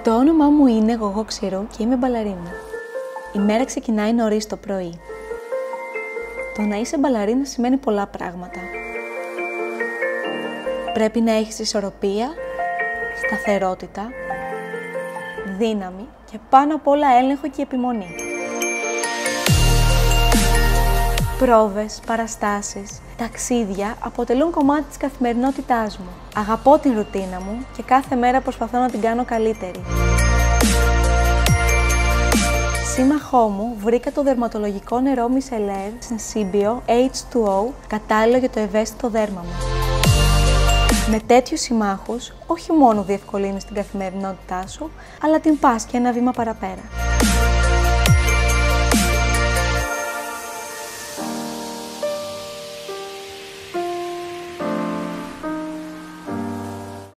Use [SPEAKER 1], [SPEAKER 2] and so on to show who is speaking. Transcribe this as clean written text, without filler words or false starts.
[SPEAKER 1] Το όνομά μου είναι Γογό Ξηρού και είμαι μπαλαρίνα. Η μέρα ξεκινάει νωρίς το πρωί. Το να είσαι μπαλαρίνα σημαίνει πολλά πράγματα. Πρέπει να έχεις ισορροπία, σταθερότητα, δύναμη και πάνω απ' όλα έλεγχο και επιμονή. Πρόβες, παραστάσεις, ταξίδια αποτελούν κομμάτι της καθημερινότητάς μου. Αγαπώ την ρουτίνα μου και κάθε μέρα προσπαθώ να την κάνω καλύτερη. Σύμμαχό μου βρήκα το δερματολογικό νερό Micellar Sensibio H2O κατάλληλο για το ευαίσθητο δέρμα μου. Με τέτοιους συμμάχους, όχι μόνο διευκολύνεις την καθημερινότητά σου, αλλά την πας και ένα βήμα παραπέρα.